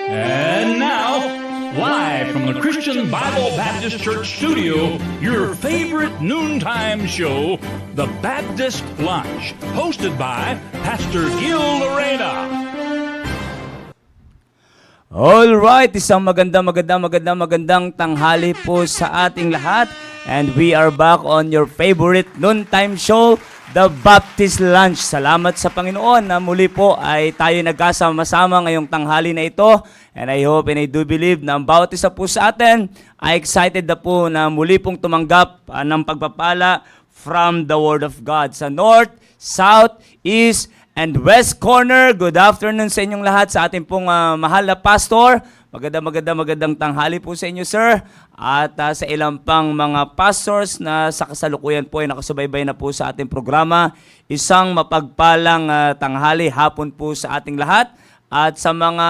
And now, live from the Christian Bible Baptist Church studio, your favorite noontime show, The Baptist Lunch, hosted by Pastor Gil Lorena. Alright, isang magandang tanghali po sa ating lahat. And we are back on your favorite noontime show, The Baptist Lunch. Salamat sa Panginoon na muli po ay tayo nagkasama-sama ngayong tanghali na ito. And I hope and I do believe na ang bawat isa po sa atin ay excited na po na muli pong tumanggap ng pagpapala from the Word of God. Sa North, South, East, and West Corner, good afternoon sa inyong lahat, sa ating pong mahal na pastor. Magandang tanghali po sa inyo, sir. At sa ilang pang mga pastors na sa kasalukuyan po ay nakasubaybay na po sa ating programa. Isang mapagpalang tanghali, hapon po sa ating lahat. At sa mga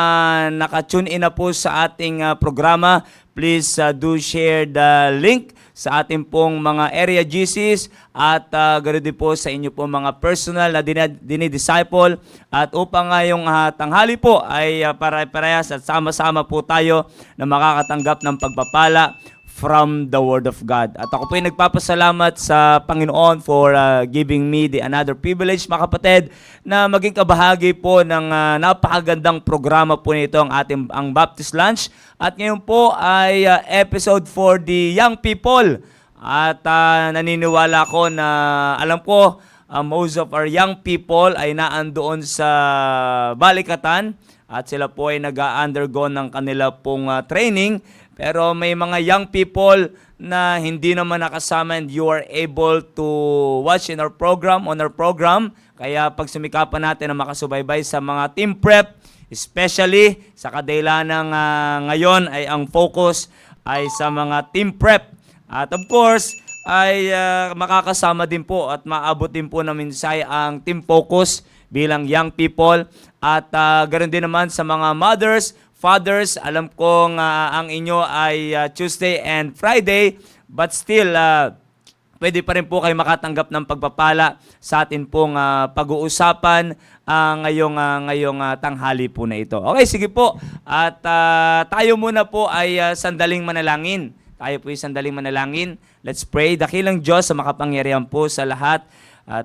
nakatune in na po sa ating programa, please do share the link sa ating pong mga area GCs at ganoon din po sa inyo po mga personal na dinidisciple at upang ngayong tanghali po ay parehas at sama-sama po tayo na makakatanggap ng pagpapala from the Word of God. At ako po ay nagpapasalamat sa Panginoon for giving me the another privilege, mga kapatid, na maging kabahagi po ng napakagandang programa po nito ang Baptist Lunch. At ngayon po ay episode for the young people. At naniniwala ko na alam ko most of our young people ay naandoon sa balikatan at sila po ay nag-undergo ng kanila pong training. Pero may mga young people na hindi naman nakasama and you are able to watch on our program. Kaya pagsumikapan natin na makasubaybay sa mga team prep, especially sa kadailanang ngayon ay ang focus ay sa mga team prep. At of course, ay makakasama din po at maabot din po na mensahe ang team focus bilang young people. At ganoon din naman sa mga mothers, fathers, alam kong ang inyo ay Tuesday and Friday, but still, pwede pa rin po kayo makatanggap ng pagpapala sa atin pong pag-uusapan ngayong tanghali po na ito. Okay, sige po. At tayo muna po ay sandaling manalangin. Tayo po ay sandaling manalangin. Let's pray. Dakilang Diyos sa makapangyarihan po sa lahat.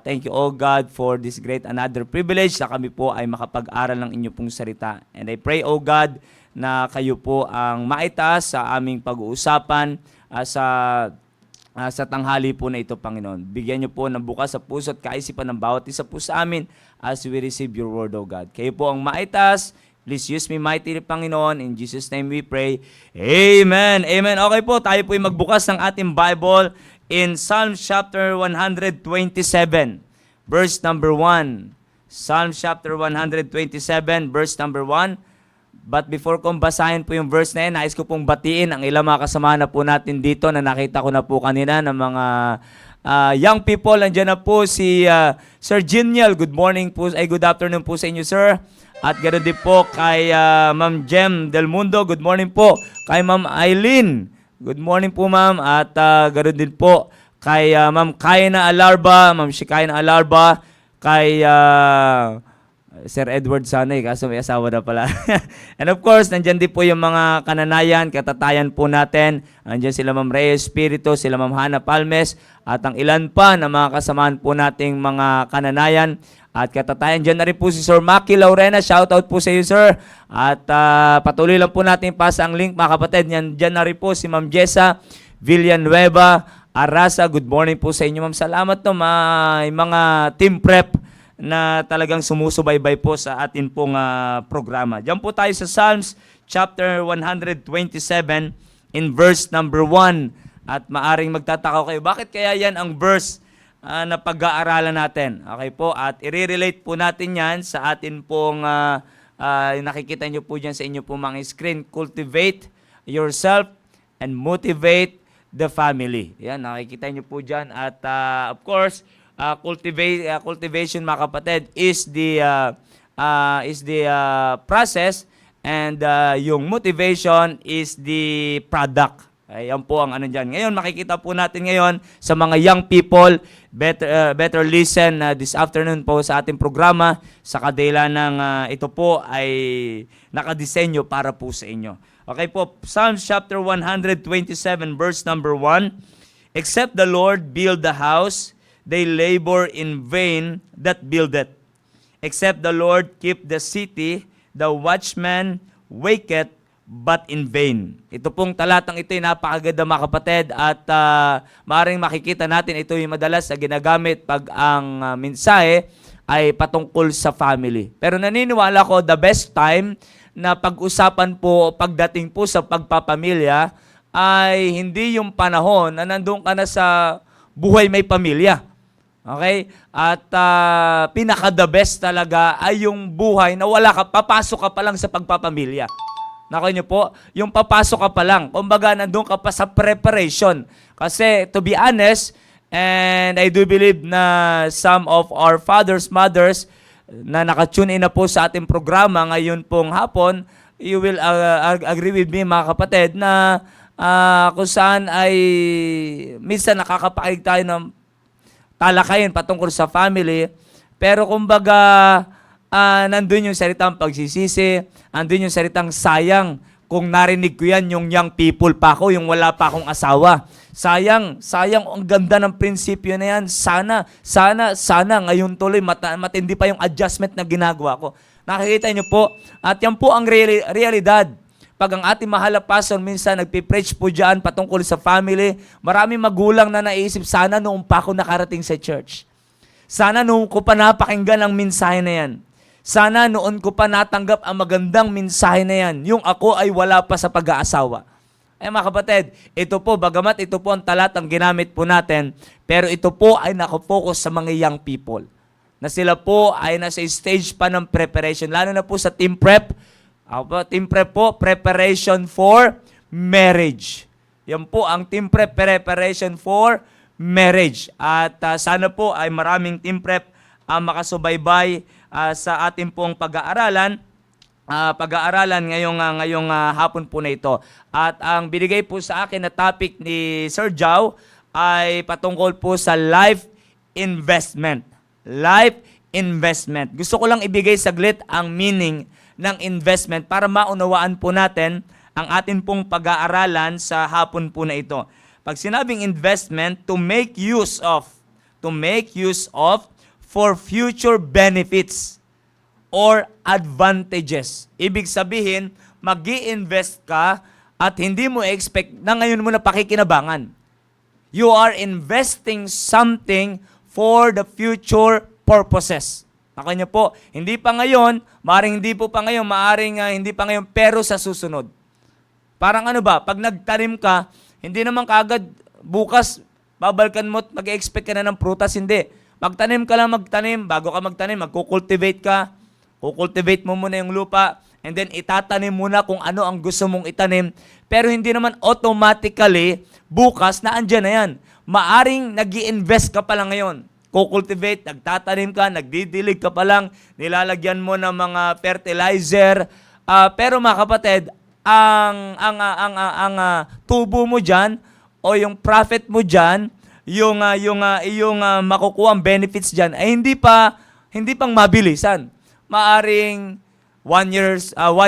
Thank you, oh God, for this great another privilege na kami po ay makapag-aral ng inyo pong salita. And I pray, oh God, na kayo po ang maitaas sa aming pag-uusapan sa tanghali po na ito, Panginoon. Bigyan niyo po ng bukas sa puso at kaisipan ng bawat isa po sa amin as we receive your word, oh God. Kayo po ang maitaas. Please use me mightily, Panginoon. In Jesus' name we pray. Amen. Amen. Okay po, tayo po ay magbukas ng ating Bible in Psalm chapter 127, verse number 1. Psalm chapter 127, verse number 1. But before kong basahin po yung verse na yun, nais ko pong batiin ang ilang mga kasama na po natin dito na nakita ko na po kanina ng mga young people. Nandiyan na po si Sir Genial. Good morning po, good afternoon po sa inyo, sir. At ganoon din po kay Ma'am Jem Del Mundo. Good morning po. Kay Ma'am Eileen. Good morning po, ma'am. At ganoon din po kay Ma'am Kaina Alarba, Ma'am Shikaina Alarba, kay Sir Edward Sanay, kaso may asawa na pala. And of course, nandiyan din po yung mga kananayan, katatayan po natin. Nandiyan sila Ma'am Reyes Espiritu, sila Ma'am Hana Palmes, at ang ilan pa na mga kasamahan po nating mga kananayan. At katatayan, dyan na rin po si Sir Maki Laurena. Shoutout po sa iyo, sir. At patuloy lang po natin pasa ang link, mga kapatid. Dyan na rin po si Ma'am Jessa Villanueva Arasa. Good morning po sa inyo, ma'am. Salamat to, may mga team prep na talagang sumusubaybay po sa atin pong programa. Diyan po tayo sa Psalms chapter 127 in verse number 1. At maaring magtataka kayo, bakit kaya yan ang verse na pag-aaralan natin? Okay po, at i-relate po natin yan sa atin pong nakikita nyo po dyan sa inyo po mga screen. Cultivate yourself and motivate the family. Yan, nakikita nyo po dyan. At of course, cultivation, mga kapatid, is the process, and yung motivation is the product. Ayan po ang ano dyan. Ngayon, makikita po natin ngayon sa mga young people, better listen this afternoon po sa ating programa sa kadila ng ito po ay nakadisenyo para po sa inyo. Okay po, Psalms chapter 127 verse number 1. Except the Lord build the house, they labor in vain that build it. Except the Lord keep the city, the watchman waketh but in vain. Ito pong talatang ito ay napakaganda mga kapatid at maaaring makikita natin ito yung madalas na ginagamit pag ang mensahe ay patungkol sa family. Pero naniniwala ko the best time na pag-usapan po pagdating po sa pagpapamilya ay hindi yung panahon na nandun ka na sa buhay may pamilya. Okay? At pinaka-the best talaga ay yung buhay na wala ka, papasok ka pa lang sa pagpapamilya. Nako niyo po, yung papasok ka pa lang. Kumbaga, nandun ka pa sa preparation. Kasi, to be honest, and I do believe na some of our fathers, mothers, na nakatune in na po sa ating programa ngayon pong hapon, you will agree with me mga kapatid na kung saan ay minsan nakakapakinig tayo ng talakayin patungkol sa family, pero kumbaga nandun yung salitang pagsisisi, andun yung salitang sayang kung narinig ko yan yung young people pa ako, yung wala pa akong asawa. Sayang, ang ganda ng prinsipyo na yan. Sana ngayon tuloy matindi pa yung adjustment na ginagawa ko. Nakikita niyo po, at yan po ang realidad. Pag ang ating mahal na pastor minsan nagpipreach po dyan patungkol sa family, marami magulang na naisip, sana noong pa ako nakarating sa church. Sana noong ko pa napakinggan ang mensahe na yan. Sana noon ko pa natanggap ang magandang mensahe na yan. Yung ako ay wala pa sa pag-aasawa. Mga kapatid, ito po, bagamat ito po ang talatang ginamit po natin, pero ito po ay nakafocus sa mga young people. Na sila po ay nasa stage pa ng preparation. Lalo na po sa team prep. Team prep po, preparation for marriage. Yan po ang team prep, preparation for marriage. At sana po ay maraming team prep makasubaybay sa ating pong pag-aaralan ngayong hapon po na ito. At ang binigay po sa akin na topic ni Sir Jow ay patungkol po sa life investment. Life investment. Gusto ko lang ibigay saglit ang meaning ng investment para maunawaan po natin ang atin pong pag-aaralan sa hapon po na ito. Pag sinabing investment, to make use of for future benefits or advantages. Ibig sabihin, mag-i-invest ka at hindi mo expect na ngayon mo na pakikinabangan. You are investing something for the future purposes. Naka niyo po, hindi pa ngayon, maaring hindi po pa ngayon, maaring hindi pa ngayon, pero sa susunod. Parang ano ba, pag nagtanim ka, hindi naman kaagad bukas, babalkan mo at mag-expect ka na ng prutas, hindi. Magtanim ka lang magtanim, bago ka magtanim, magkukultivate ka, kukultivate mo muna yung lupa, and then itatanim mo na kung ano ang gusto mong itanim, pero hindi naman automatically, bukas na andyan na yan. Maaring nag-i-invest ka pa lang ngayon. Kukultivate, nagtatanim ka, nagdidilig ka pa lang, nilalagyan mo ng mga fertilizer, pero mga kapatid, ang tubo mo dyan, o yung profit mo dyan, yung makukuha ang benefits dyan, ay hindi pang mabilisan. Maaring 1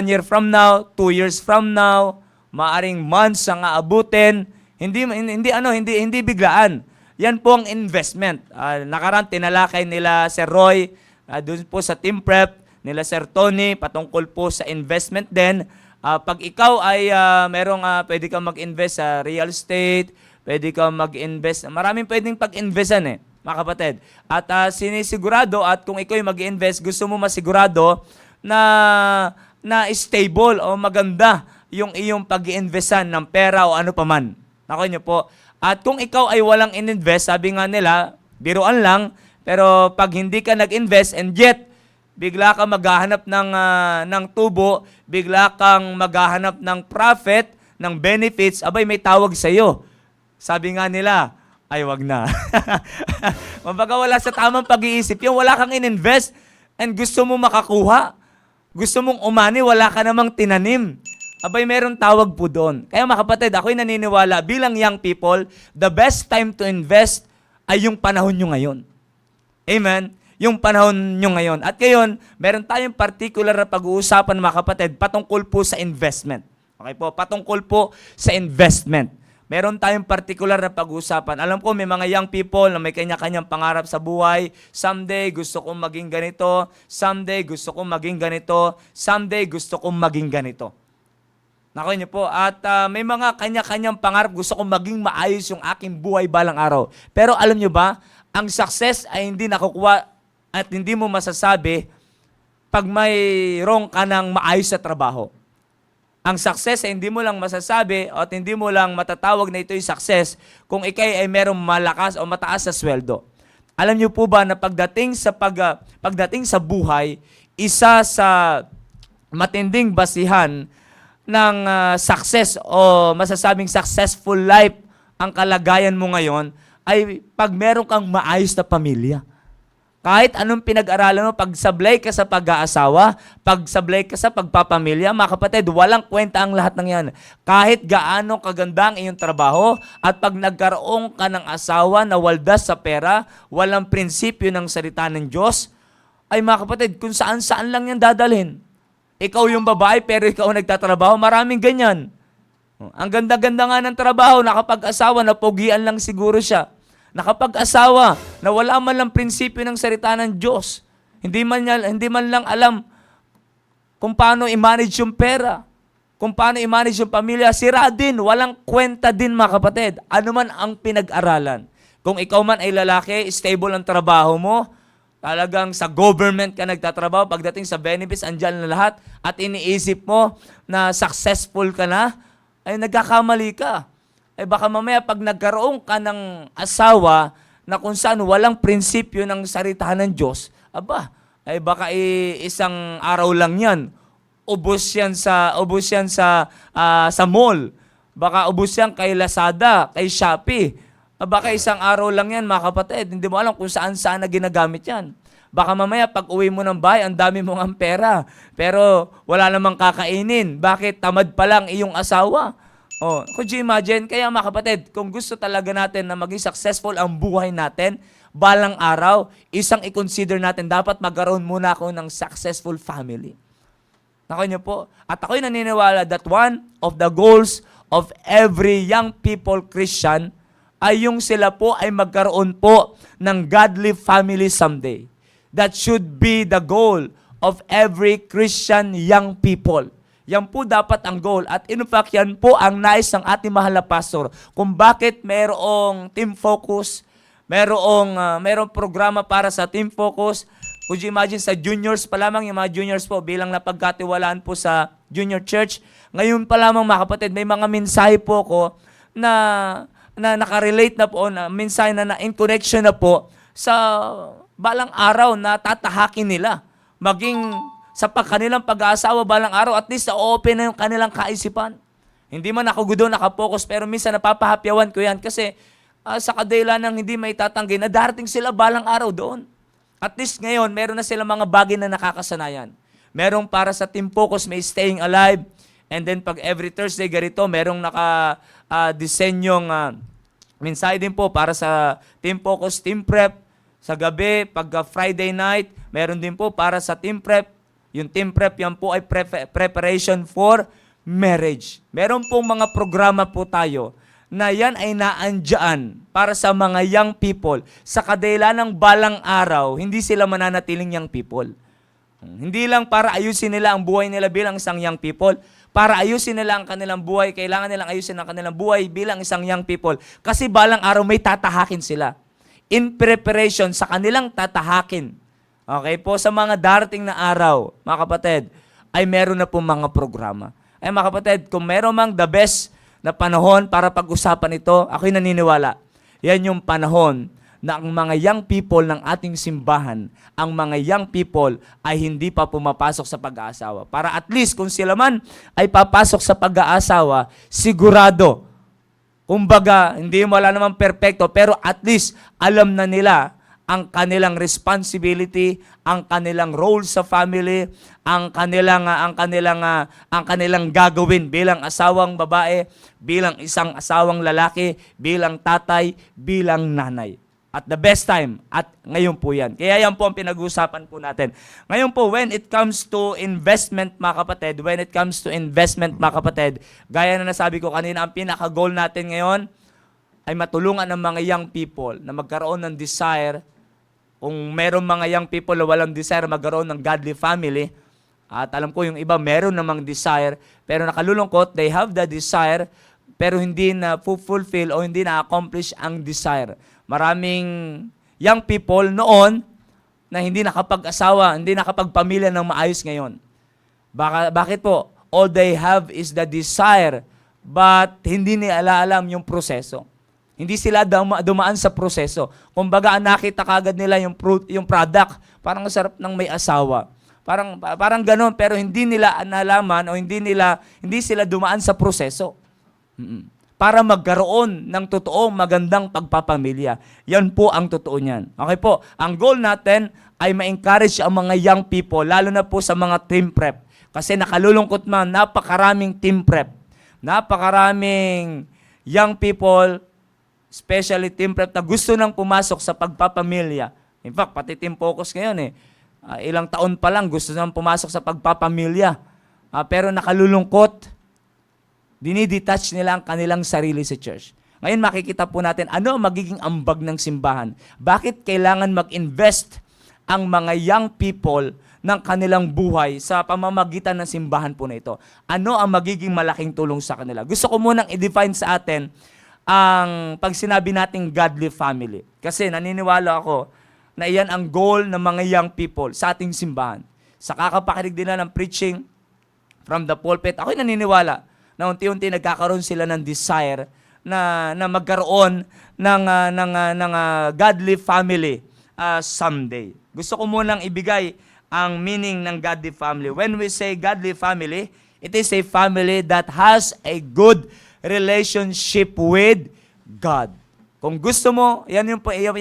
year from now, 2 years from now, maaring months ang aabutin, hindi biglaan. Yan po ang investment. Nakaraan tinalakay nila Sir Roy, doon po sa team prep, nila Sir Tony, patungkol po sa investment din. Pag ikaw ay pwede kang mag-invest sa real estate, pwede kang mag-invest, maraming pwedeng pag-investan mga kapatid. At sinisigurado, at kung ikaw ay mag-invest, gusto mo masigurado na stable o maganda yung iyong pag-investan ng pera o ano paman. Nako niyo po. At kung ikaw ay walang in-invest, sabi nga nila, biruan lang, pero pag hindi ka nag-invest and yet, bigla kang maghahanap ng tubo, bigla kang maghahanap ng profit, ng benefits, abay may tawag sa iyo. Sabi nga nila, ay wag na. Mabaga wala sa tamang pag-iisip, yung wala kang in-invest and gusto mo makakuha, gusto mong umani, wala ka namang tinanim. Abay, meron tawag po doon. Kaya mga kapatid, ako'y naniniwala bilang young people, the best time to invest ay yung panahon nyo ngayon. Amen? Yung panahon nyo ngayon. At ngayon, meron tayong particular na pag-uusapan mga kapatid patungkol po sa investment. Okay po? Patungkol po sa investment. Meron tayong particular na pag-uusapan. Alam ko may mga young people na may kanya-kanyang pangarap sa buhay. Someday gusto kong maging ganito. Someday gusto kong maging ganito. Someday gusto kong maging ganito. Naku niyo po. At may mga kanya-kanyang pangarap. Gusto kong maging maayos yung aking buhay balang araw. Pero alam niyo ba, ang success ay hindi nakukuha at hindi mo masasabi pag mayroong ka ng maayos sa trabaho. Ang success ay hindi mo lang masasabi at hindi mo lang matatawag na ito'y success kung ikay ay merong malakas o mataas sa sweldo. Alam niyo po ba na pagdating sa buhay, isa sa matinding basihan ng success o masasabing successful life ang kalagayan mo ngayon ay pag meron kang maayos na pamilya. Kahit anong pinag-aralan mo, pagsablay ka sa pag-aasawa, pagsablay ka sa pagpapamilya, mga kapatid, walang kwenta ang lahat ng yan. Kahit gaano kaganda ang iyong trabaho, at pag nagkaroon ka ng asawa na waldas sa pera, walang prinsipyo ng salita ng Diyos, ay mga kapatid, kung saan-saan lang yan dadalhin. Ikaw yung babae, pero ikaw nagtatrabaho, maraming ganyan. Ang ganda-ganda nga ng trabaho, nakapag-asawa, napogian lang siguro siya. Nakapag-asawa na wala man lang prinsipyo ng salita ng Diyos. Hindi man lang alam kung paano i-manage yung pera, kung paano i-manage yung pamilya. Sira din, walang kwenta din mga kapatid. Ano man ang pinag-aralan. Kung ikaw man ay lalaki, stable ang trabaho mo, talagang sa government ka nagtatrabaho, pagdating sa benefits, andyan na lahat, at iniisip mo na successful ka na, ay nagkakamali ka. Ay baka mamaya pag nagkaroon ka ng asawa na kung saan walang prinsipyo ng salita ng Diyos, ay baka isang araw lang yan. Ubos yan sa mall. Baka ubos yan kay Lazada, kay Shopee. Baka isang araw lang yan, mga kapatid. Hindi mo alam kung saan na ginagamit yan. Baka mamaya pag uwi mo ng bahay, ang dami mong ang pera. Pero wala namang kakainin. Bakit? Tamad pa lang iyong asawa. Could you imagine? Kaya mga kapatid, kung gusto talaga natin na maging successful ang buhay natin, balang araw, isang i-consider natin, dapat magkaroon muna ako ng successful family. Naku niyo po. At ako'y naniniwala that one of the goals of every young people Christian ay yung sila po ay magkaroon po ng godly family someday. That should be the goal of every Christian young people. Yan po dapat ang goal. At in fact, yan po ang nais ng ating mahal na pastor. Kung bakit mayroong team focus, mayroong programa para sa team focus. Could you imagine sa juniors pa lamang, yung mga juniors po bilang napagkatiwalaan po sa junior church. Ngayon pa lamang mga kapatid, may mga mensahe po ko na nakarelate na po, na mensahe na in connection na po sa balang araw na tatahakin nila. Maging sa kanilang pag-aasawa balang araw, at least na-open na yung kanilang kaisipan. Hindi man ako gudo nakapokus, pero minsan napapahapyawan ko yan kasi sa kadila ng hindi may tatanggi na darating sila balang araw doon. At least ngayon, meron na sila mga bagay na nakakasanayan. Merong para sa Team Focus, may Staying Alive. And then pag every Thursday ganito, merong naka-disenyong mensahe din po para sa Team Focus, Team Prep. Sa gabi, pag Friday night, meron din po para sa Team Prep. Yung Team Prep, yan po ay preparation for marriage. Meron pong mga programa po tayo na yan ay naandyan para sa mga young people. Sa kadila ng balang araw, hindi sila mananatiling young people. Hindi lang para ayusin nila ang buhay nila bilang isang young people. Para ayusin nila ang kanilang buhay, kailangan nilang ayusin ang kanilang buhay bilang isang young people. Kasi balang araw may tatahakin sila. In preparation sa kanilang tatahakin. Okay po, sa mga darating na araw, mga kapatid, ay meron na po mga programa. Ay mga kapatid, kung meron mang the best na panahon para pag-usapan ito, ako'y naniniwala. Yan yung panahon na ang mga young people ng ating simbahan, ang mga young people ay hindi pa pumapasok sa pag-aasawa. Para at least kung sila man ay papasok sa pag-aasawa, sigurado, kumbaga, hindi wala namang perpekto, pero at least alam na nila ang kanilang responsibility, ang kanilang role sa family, ang kanilang gagawin bilang asawang babae, bilang isang asawang lalaki, bilang tatay, bilang nanay. At the best time, at ngayon po yan. Kaya yan po ang pinag-uusapan po natin. Ngayon po, when it comes to investment mga kapatid, gaya na nasabi ko kanina, ang pinaka-goal natin ngayon ay matulungan ng mga young people na magkaroon ng desire. Kung meron mga young people na walang desire magkaroon ng godly family, at alam ko yung iba meron namang desire, pero nakalulungkot, they have the desire, pero hindi na fulfill o hindi na-accomplish ang desire. Maraming young people noon na hindi nakapag-asawa, hindi nakapagpamilya ng maayos ngayon. Bakit po? All they have is the desire, but hindi nila alam yung proseso. Hindi sila dumaan sa proseso. Kumbaga, nakita kagad nila yung product. Parang sarap ng may asawa. Parang gano'n, pero hindi nila nalaman o hindi sila dumaan sa proseso. Para magkaroon ng totoong magandang pagpapamilya. Yan po ang totoo niyan. Okay po, ang goal natin ay ma-encourage ang mga young people, lalo na po sa mga team prep. Kasi nakalulungkot man, napakaraming team prep. Napakaraming young people, especially team prep, na gusto nang pumasok sa pagpapamilya. In fact, pati team focus ngayon ilang taon pa lang gusto nang pumasok sa pagpapamilya. Pero nakalulungkot, dinidetach nila ang kanilang sarili sa church. Ngayon makikita po natin ano ang magiging ambag ng simbahan. Bakit kailangan mag-invest ang mga young people ng kanilang buhay sa pamamagitan ng simbahan po na ito? Ano ang magiging malaking tulong sa kanila? Gusto ko munang i-define sa atin ang pag sinabi nating godly family. Kasi naniniwala ako na iyan ang goal ng mga young people sa ating simbahan. Sa kakapakinig din na ng preaching from the pulpit, ako'y naniniwala na unti-unti nagkakaroon sila ng desire na magkaroon ng godly family someday. Gusto ko munang ibigay ang meaning ng godly family. When we say godly family, it is a family that has a good relationship with God. Kung gusto mo, yan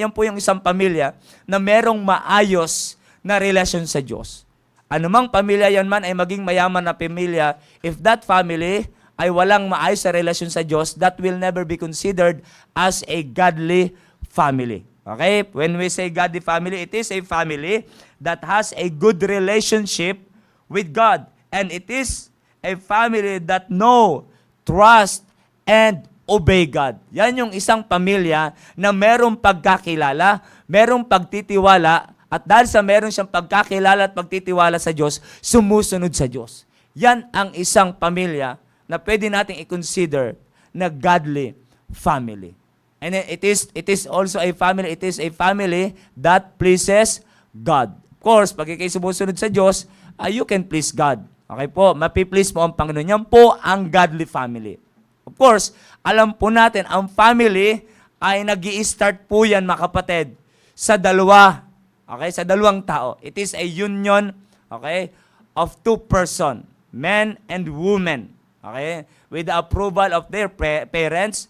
po yung isang pamilya na merong maayos na relasyon sa Diyos. Anumang pamilya yan man ay maging mayaman na pamilya, if that family ay walang maayos sa relasyon sa Diyos, that will never be considered as a godly family. Okay? When we say godly family, it is a family that has a good relationship with God. And it is a family that know, trust, and obey God. Yan yung isang pamilya na merong pagkakilala, merong pagtitiwala, at dahil sa meron siyang pagkakilala at pagtitiwala sa Diyos, sumusunod sa Diyos. Yan ang isang pamilya na pwede nating i-consider na godly family. And it is also a family, it is a family that pleases God. Of course, pag ikay sumusunod sa Diyos, you can please God. Okay po, mapiplease mo ang Panginoon. Yan po ang godly family. Of course, alam po natin, ang family ay nag-i-start po yan, mga kapatid, sa dalawa. Okay, sa dalawang tao. It is a union, okay, of two person, men and women. Okay? With the approval of their parents,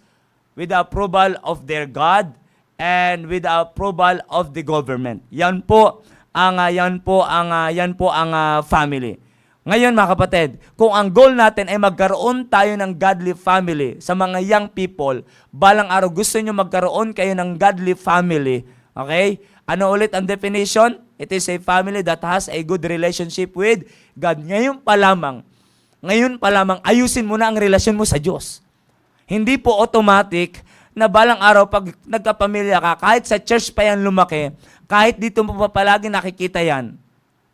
with the approval of their God, and with the approval of the government. Yan po ang family. Ngayon mga kapatid, kung ang goal natin ay magkaroon tayo ng godly family sa mga young people, balang araw gusto nyo magkaroon kayo ng godly family, okay? Ano ulit ang definition? It is a family that has a good relationship with God. Ngayon pa lamang, ayusin mo na ang relasyon mo sa Diyos. Hindi po automatic na balang araw pag nagkapamilya ka, kahit sa church pa yan lumaki, kahit dito mo pa palagi nakikita yan.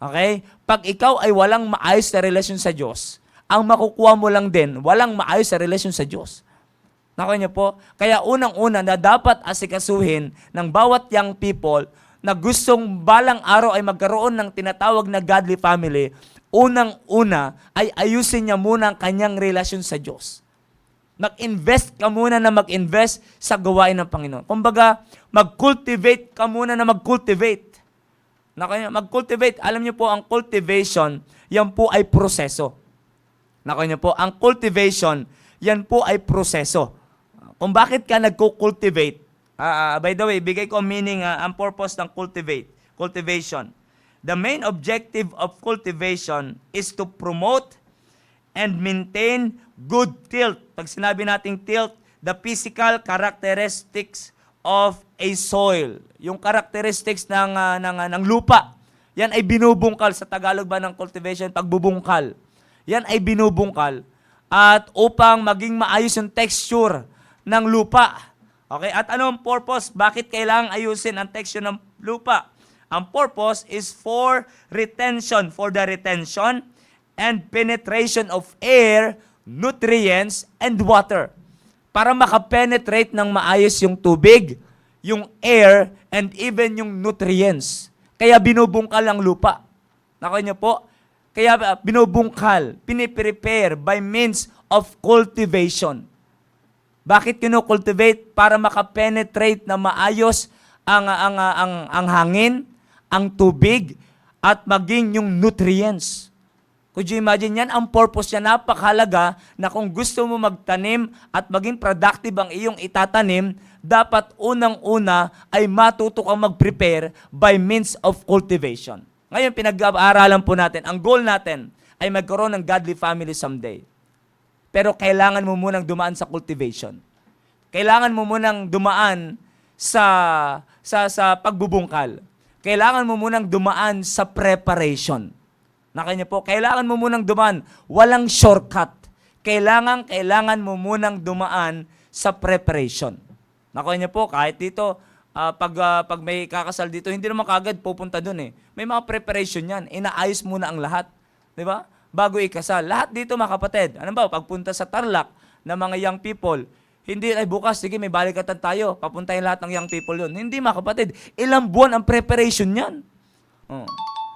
Okay? Pag ikaw ay walang maayos na relasyon sa Diyos, ang makukuha mo lang din, walang maayos na relasyon sa Diyos. Nakuha niyo po? Kaya unang-una na dapat asikasuhin ng bawat young people na gustong balang araw ay magkaroon ng tinatawag na godly family, unang-una ay ayusin niya muna ang kanyang relasyon sa Diyos. Mag-invest ka muna na mag-invest sa gawain ng Panginoon. Kumbaga, mag-cultivate ka muna na mag-cultivate. Mag-cultivate. Alam niyo po, ang cultivation, yan po ay proseso. Nakuha niyo po, ang cultivation, yan po ay proseso. Kung bakit ka nagko-cultivate, By the way, bigay ko meaning ang purpose ng cultivation. The main objective of cultivation is to promote and maintain good tilth. Pag sinabi nating tilth, the physical characteristics of a soil. Yung characteristics ng lupa. Yan ay binubungkal. Sa Tagalog ba ng cultivation? Pagbubungkal. Yan ay binubungkal. At upang maging maayos yung texture ng lupa. Okay? At anong purpose? Bakit kailangang ayusin ang texture ng lupa? Ang purpose is for the retention and penetration of air, nutrients, and water. Para makapenetrate ng maayos yung tubig, yung air, and even yung nutrients. Kaya binubungkal ang lupa. Nakuha niyo po? Kaya binubungkal, piniprepare by means of cultivation. Bakit kino-cultivate? Para makapenetrate na maayos ang hangin, ang tubig, at maging yung nutrients. Could you imagine yan? Ang purpose niya, napakahalaga na kung gusto mo magtanim at maging productive ang iyong itatanim, dapat unang-una ay matuto kang mag-prepare by means of cultivation. Ngayon, pinag-aaralan po natin, ang goal natin ay magkaroon ng godly family someday. Pero kailangan mo munang dumaan sa cultivation. Kailangan mo munang dumaan sa pagbubungkal. Kailangan mo munang dumaan sa preparation. Nakanya po, kailangan mo munang dumaan. Walang shortcut. Kailangan mo munang dumaan sa preparation. Nakanya po, kahit dito, pag may kakasal dito, hindi naman kagad pupunta dun eh. May mga preparation yan. Inaayos muna ang lahat. Di ba? Bago ikasal. Lahat dito mga kapatid. Ano ba? Pagpunta sa Tarlac ng mga young people, hindi ay bukas, sige may balikatan tayo. Papuntahin lahat ng young people yun. Hindi mga kapatid. Ilang buwan ang preparation yan.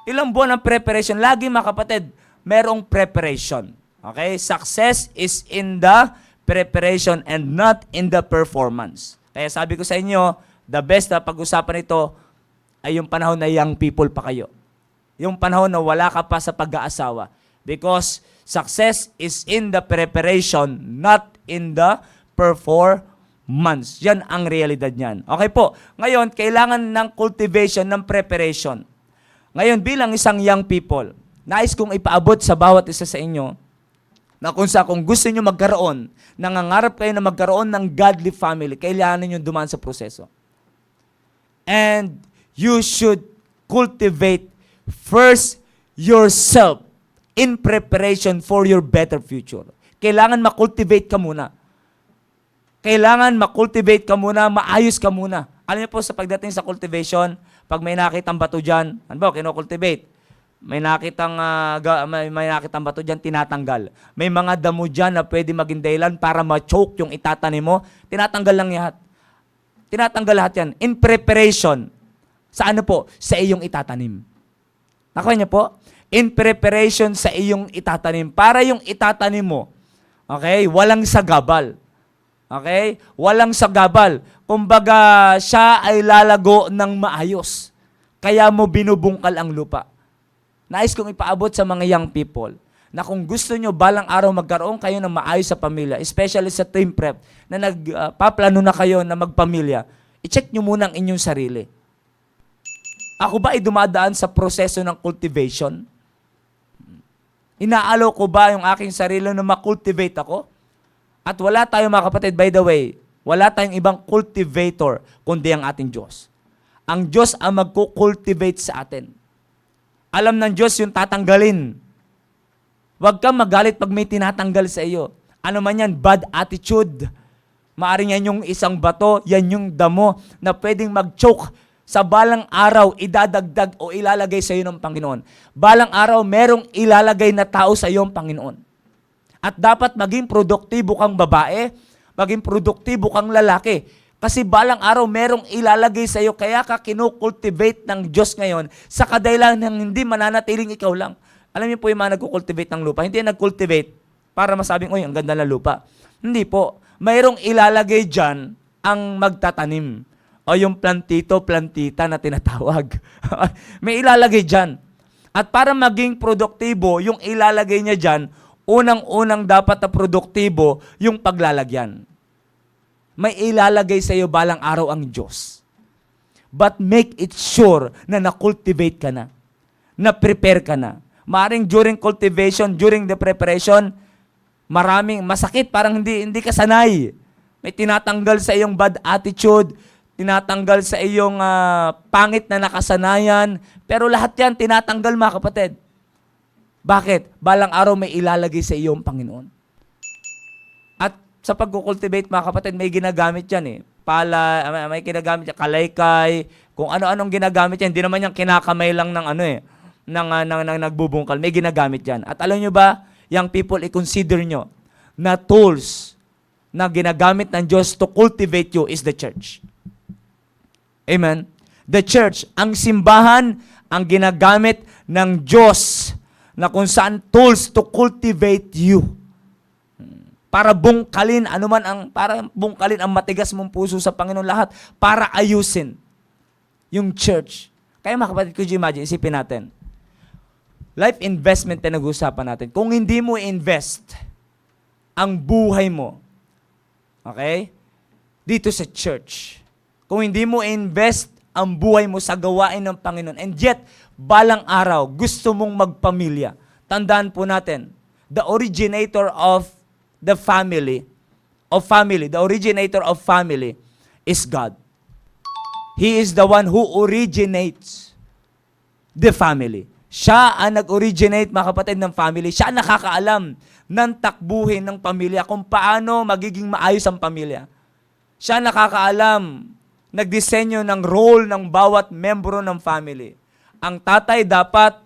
Ilang buwan ang preparation. Lagi mga kapatid, merong preparation. Okay? Success is in the preparation and not in the performance. Kaya sabi ko sa inyo, the best na pag-usapan ito ay yung panahon na young people pa kayo. Yung panahon na wala ka pa sa pag-aasawa. Because success is in the preparation, not in the performance. Yan ang realidad niyan. Okay po. Ngayon, kailangan ng cultivation, ng preparation. Ngayon, bilang isang young people, nais kong ipaabot sa bawat isa sa inyo na kung gusto nyo magkaroon, nangangarap kayo na magkaroon ng godly family, kailangan nyo dumaan sa proseso. And you should cultivate first yourself in preparation for your better future. Kailangan makultivate ka muna. Kailangan makultivate ka muna, maayos ka muna. Alam niyo po, sa pagdating sa cultivation, pag may nakitang bato dyan, ano ba, kinokultivate. May nakitang bato dyan, tinatanggal. May mga damo dyan na pwede maging dahilan para ma-choke yung itatanim mo, tinatanggal lang lahat. Tinatanggal lahat yan. In preparation, sa ano po? Sa iyong itatanim. Nakuha niyo po? In preparation sa iyong itatanim. Para yung itatanim mo, okay, walang sagabal. Okay? Walang sagabal. Kumbaga, siya ay lalago ng maayos. Kaya mo binubungkal ang lupa. Nais kong ipaabot sa mga young people na kung gusto nyo balang araw magkaroon kayo ng maayos sa pamilya, especially sa team prep, na nagpaplano na kayo na magpamilya, i-check nyo muna ang inyong sarili. Ako ba ay dumadaan sa proseso ng cultivation? Inaalaw ko ba yung aking sarili na makultivate ako? At wala tayong mga kapatid, by the way, wala tayong ibang cultivator kundi ang ating Diyos. Ang Diyos ang magkukultivate sa atin. Alam ng Diyos yung tatanggalin. Huwag kang magalit pag may tinatanggal sa iyo. Ano man yan, bad attitude. Maaring yan yung isang bato, yan yung damo na pwedeng mag-choke sa balang araw, idadagdag o ilalagay sa iyo ng Panginoon. Balang araw, merong ilalagay na tao sa iyo ng Panginoon. At dapat maging produktibo kang babae, maging produktibo kang lalaki. Kasi balang araw, merong ilalagay sa iyo, kaya ka kinukultivate ng Diyos ngayon sa kadahilan ng hindi mananatiling ikaw lang. Alam niyo po yung mga nagkukultivate ng lupa, hindi nagkultivate para masabing, oy, ang ganda ng lupa. Hindi po. Mayroong ilalagay dyan ang magtatanim. O yung plantito, plantita na tinatawag. May ilalagay dyan. At para maging produktibo, yung ilalagay niya dyan, unang-unang dapat na produktibo yung paglalagyan. may ilalagay sa iyo balang araw ang Diyos. But make it sure na na-cultivate ka na. Na-prepare ka na. Maaring during cultivation, during the preparation, maraming masakit, parang hindi ka sanay. May tinatanggal sa iyong bad attitude, tinatanggal sa iyong pangit na nakasanayan, pero lahat yan tinatanggal, mga kapatid. Bakit? Balang araw may ilalagay sa iyong Panginoon. At sa pag-cultivate, mga kapatid, may ginagamit yan eh. May ginagamit yan, kalaykay, kung ano-anong ginagamit yan. Hindi naman yan kinakamay lang ng nagbubungkal. May ginagamit yan. At alam nyo ba, young people, i-consider nyo na tools na ginagamit ng Diyos to cultivate you is the church. Amen? The church, ang simbahan, ang ginagamit ng Diyos na kung saan tools to cultivate you. Para bungkalin, para bungkalin ang matigas mong puso sa Panginoon, lahat, para ayusin yung church. Kaya mga kapatid, could you imagine, isipin natin, life investment na nag-uusapan natin. Kung hindi mo invest ang buhay mo, okay, dito sa church, kung hindi mo invest ang buhay mo sa gawain ng Panginoon, and yet, balang araw, gusto mong magpamilya, tandaan po natin, the originator of the family, the originator of family is God. He is the one who originates the family. Siya ang nag-originate, mga kapatid, ng family. Siya ang nakakaalam ng takbuhin ng pamilya, kung paano magiging maayos ang pamilya. Siya ang nakakaalam, nagdisenyo ng role ng bawat membro ng family. Ang tatay dapat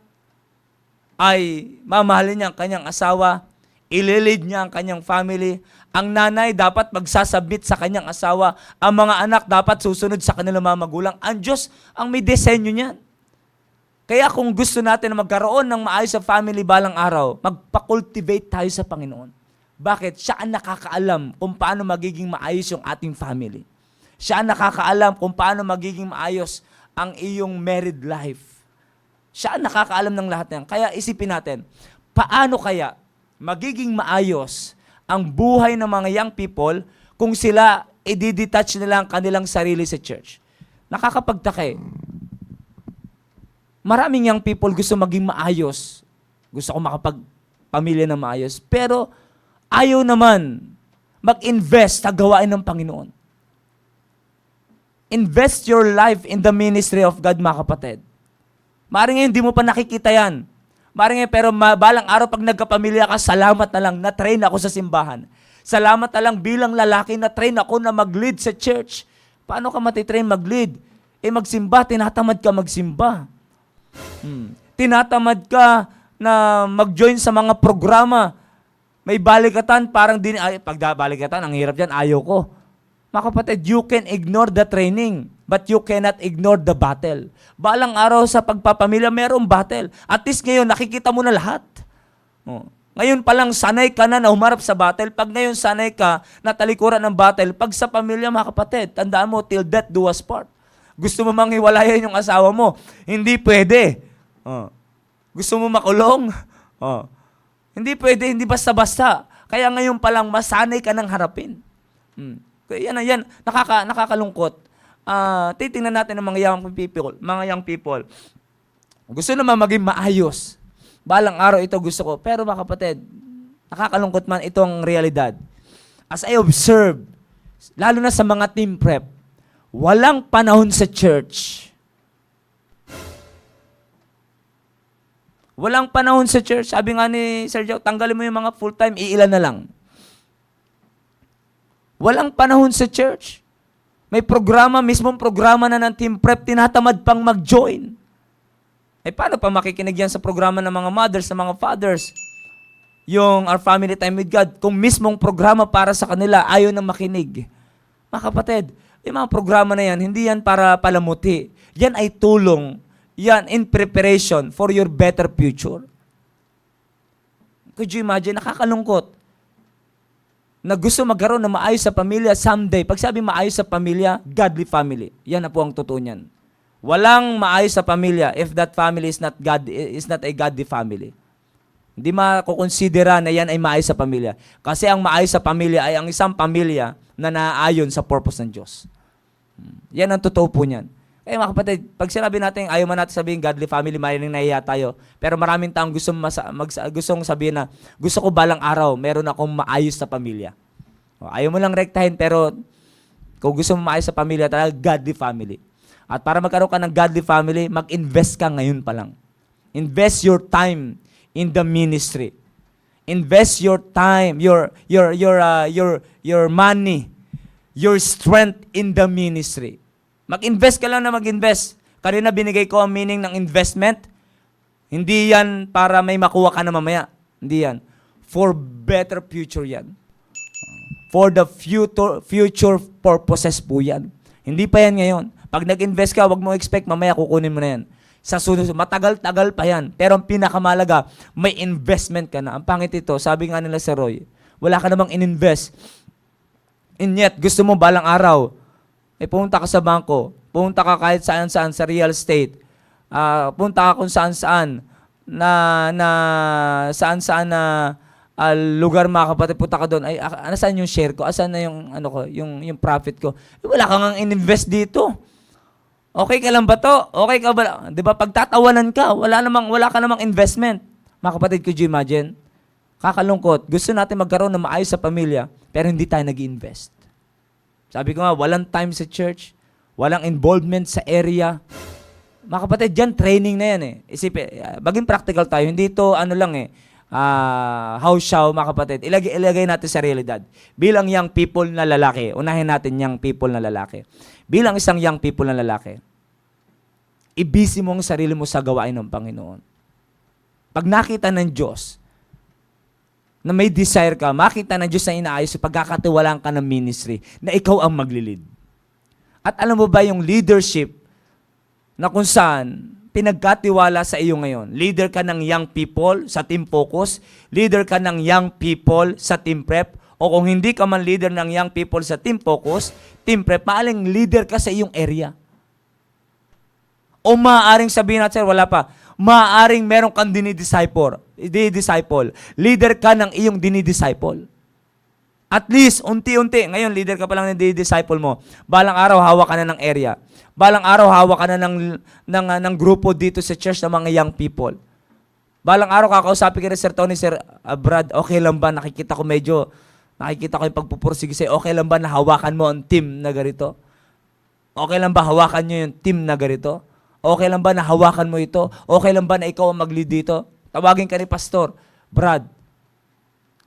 ay mamahalin niya ang kanyang asawa, ililid niya ang kanyang family. Ang nanay dapat magsasubmit sa kanyang asawa. Ang mga anak dapat susunod sa kanilang mga magulang. Ang Diyos ang may disenyo niyan. Kaya kung gusto natin na magkaroon ng maayos sa family balang araw, magpa-cultivate tayo sa Panginoon. Bakit? Siya ang nakakaalam kung paano magiging maayos yung ating family. Siya ang nakakaalam kung paano magiging maayos ang iyong married life. Siya ang nakakaalam ng lahat yan. Kaya isipin natin, paano kaya magiging maayos ang buhay ng mga young people kung sila i-detach nila ang kanilang sarili sa church? Nakakapagtaka eh. Maraming young people gusto maging maayos. Gusto ko makapagpamilya na maayos. Pero ayaw naman mag-invest sa gawain ng Panginoon. Invest your life in the ministry of God, mga kapatid. Maring ngayon, hindi mo pa nakikita yan. Maring ngayon, pero balang araw pag nagkapamilya ka, salamat na lang, na-train ako sa simbahan. Salamat na lang bilang lalaki, na-train ako na mag-lead sa church. Paano ka matitrain mag-lead? Magsimba, tinatamad ka magsimba. Tinatamad ka na mag-join sa mga programa. May balikatan, parang pag balikatan, ang hirap yan, ayaw ko. Mga kapatid, you can ignore the training, but you cannot ignore the battle. Balang araw sa pagpapamilya, mayroong battle. At least ngayon, nakikita mo na lahat. Ngayon pa lang, sanay ka na humarap sa battle. Pag ngayon sanay ka na talikuran ng battle, pag sa pamilya, mga kapatid, tandaan mo, till death do us part. Gusto mo manghiwalayan yung asawa mo, hindi pwede. Gusto mo makulong? Hindi pwede, hindi basta-basta. Kaya ngayon pa lang, masanay ka ng harapin. Yan, nakakalungkot. Titingnan natin ng mga young people. Gusto naman maging maayos. Balang araw ito gusto ko. Pero mga kapatid, nakakalungkot man itong realidad. As I observe, lalo na sa mga team prep, walang panahon sa church. Walang panahon sa church. Sabi nga ni Sir Joe, tanggalin mo yung mga full-time, iilan na lang. Walang panahon sa church. May programa, mismong programa na ng team prep, tinatamad pang mag-join. Paano pa makikinig yan sa programa ng mga mothers, ng mga fathers? Yung Our Family Time with God, kung mismong programa para sa kanila, ayaw na makinig. Mga kapatid, yung mga programa na yan, hindi yan para palamuti. Yan ay tulong. Yan in preparation for your better future. Could you imagine? Nakakalungkot na gusto magkaroon ng maayos sa pamilya someday. Pag sabi maayos sa pamilya, godly family. Yan na po ang totoo niyan. Walang maayos sa pamilya if that family is not a godly family. Hindi makukonsidera na yan ay maayos sa pamilya. Kasi ang maayos sa pamilya ay ang isang pamilya na naayon sa purpose ng Diyos. Yan ang totoo po niyan. Kaya mga kapatid, pag sinabi natin, ayaw man natin sabihin, godly family, maraming nahiya tayo. Pero maraming taong gustong sabihin na, gusto ko balang araw, meron akong maayos na pamilya. Ayaw mo lang rektahin, pero kung gusto mo maayos sa pamilya, talaga godly family. At para magkaroon ka ng godly family, mag-invest ka ngayon pa lang. Invest your time in the ministry. Invest your time, your money, your strength in the ministry. Mag-invest ka lang na mag-invest. Kanina binigay ko ang meaning ng investment. Hindi yan para may makuha ka na mamaya. Hindi yan. For better future yan. For the future purposes po yan. Hindi pa yan ngayon. Pag nag-invest ka, wag mo expect mamaya kukunin mo na yan. Sa sunod, matagal-tagal pa yan. Pero ang pinakamalaga, may investment ka na. Ang pangit ito, sabi nga nila si Roy, wala ka namang in-invest. And yet, gusto mo balang araw, pumunta ka sa bangko, pumunta ka kahit saan-saan sa real estate, pumunta ka kung saan-saan lugar mga kapatid, punta ka doon, ay, saan yung share ko? Asan na yung, yung profit ko? Wala kang in-invest dito. Okay ka lang ba to? Okay ka ba? Di ba, pagtatawanan ka, wala ka namang investment. Mga kapatid, could you imagine? Kakalungkot. Gusto natin magkaroon ng maayos sa pamilya, pero hindi tayo nag-invest. Sabi ko nga, walang time sa church, walang involvement sa area. Mga kapatid, dyan, training na yan eh. Isipin, maging practical tayo. Hindi ito, house show, mga kapatid. Ilagay natin sa realidad. Bilang young people na lalaki, unahin natin young people na lalaki. Bilang isang young people na lalaki, i-busy mo ang sarili mo sa gawain ng Panginoon. Pag nakita ng Diyos, na may desire ka, makita ng Diyos na inaayos, pagkakatiwalaan ka ng ministry, na ikaw ang maglilid. At alam mo ba yung leadership na kung saan pinagkatiwala sa iyo ngayon? Leader ka ng young people sa Team Focus, leader ka ng young people sa Team Prep, o kung hindi ka man leader ng young people sa Team Focus, Team Prep, maaling leader ka sa iyong area. O maaaring sabihin natin, wala pa, maaaring meron kang dinidisciple. Leader ka ng iyong dinidisciple. At least, unti-unti, ngayon leader ka pa lang ng dinidisciple mo, balang araw hawak ka na ng area. Balang araw hawak ka na ng grupo dito sa church ng mga young people. Balang araw kakausapin ka rin, Sir Tony, Sir Brad, okay lang ba? Nakikita ko yung pagpupursige sa'yo. Okay lang ba na hawakan mo ang team na ganito? Okay lang ba hawakan nyo yung team na ganito? Okay lang ba na hawakan mo ito? Okay lang ba na ikaw ang mag-lead dito? Tawagin ka ni Pastor, Brad,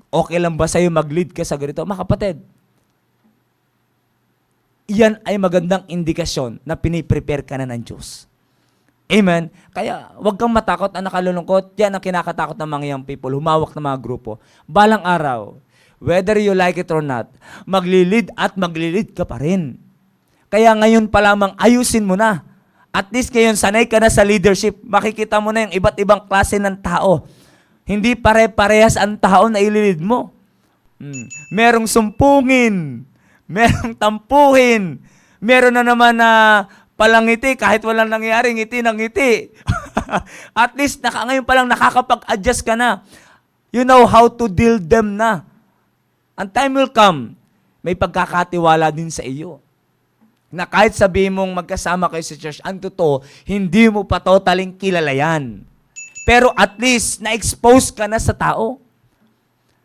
okay lang ba sa'yo mag-lead ka sa ganito? Mga kapatid, iyan ay magandang indikasyon na piniprepare ka na ng Diyos. Amen? Kaya, huwag kang matakot na nakalulungkot. Yan ang kinakatakot ng mga young people, humawak ng mga grupo. Balang araw, whether you like it or not, maglilid ka pa rin. Kaya ngayon pa lamang, ayusin mo na. At least ngayon, sanay ka na sa leadership. Makikita mo na yung iba't ibang klase ng tao. Hindi pare-parehas ang tao na ililid mo. Merong sumpungin. Merong tampuhin. Meron na naman na palangiti kahit walang nangyari, ngiti ng ngiti. At least ngayon pa lang nakakapag-adjust ka na. You know how to deal them na. Ang time will come, may pagkakatiwala din sa iyo. Na kahit sabihin mong magkasama kayo sa church, ang totoo, hindi mo pa totaling kilala yan. Pero at least, na-expose ka na sa tao.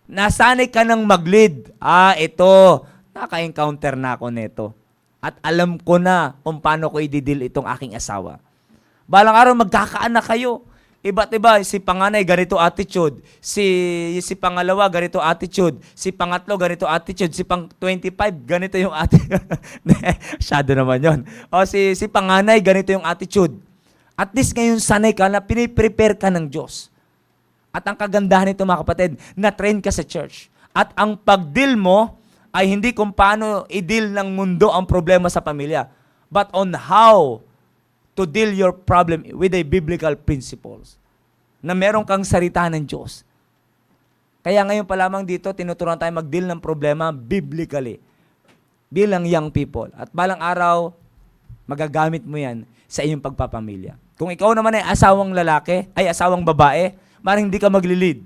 Nasanay ka ng mag-lead. Ito, naka-encounter na ako nito. At alam ko na kung paano ko i-deal itong aking asawa. Balang araw, magkakaanak kayo. Iba't iba, si panganay, ganito attitude. Si pangalawa, ganito attitude. Si pangatlo, ganito attitude. Si pang 25, ganito yung attitude. Masyado naman yun. O si panganay, ganito yung attitude. At least ngayon sanay ka na piniprepare ka ng Diyos. At ang kagandahan nito mga kapatid, na-train ka sa church. At ang pag-deal mo ay hindi kung paano i-deal ng mundo ang problema sa pamilya, but on how to deal your problem with the biblical principles. Na meron kang salita ng Diyos. Kaya ngayon pa lamang dito, tinuturuan tayo mag-deal ng problema biblically. Bilang young people. At balang araw, magagamit mo yan sa iyong pagpapamilya. Kung ikaw naman ay asawang babae, maring hindi ka magli-lead.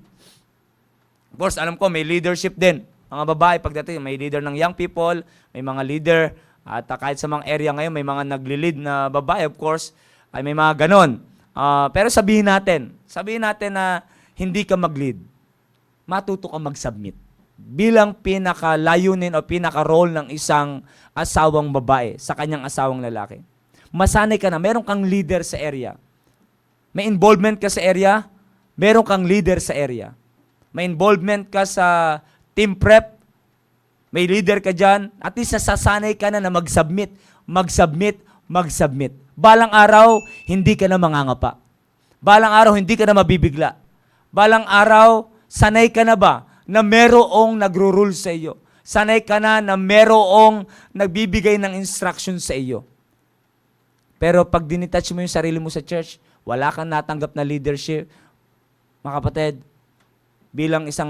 Of course, alam ko, may leadership din. mga babae, pagdating, may leader ng young people, may mga leader, at kahit sa mga area ngayon, may mga nagli-lead na babae, of course, ay may mga ganon. Pero sabihin natin na hindi ka mag-lead, matuto ka mag-submit. Bilang pinaka-layunin o pinaka-role ng isang asawang babae sa kanyang asawang lalaki. Masanay ka na, meron kang leader sa area. May involvement ka sa area, meron kang leader sa area. May involvement ka sa team prep, may leader ka dyan, at least nasasanay ka na mag-submit. Balang araw, hindi ka na mangangapa. Balang araw, hindi ka na mabibigla. Balang araw, sanay ka na ba na merong nagro-rule sa iyo? Sanay ka na merong nagbibigay ng instruction sa iyo. Pero pag dinitouch mo yung sarili mo sa church, wala kang natanggap na leadership, mga kapatid, bilang isang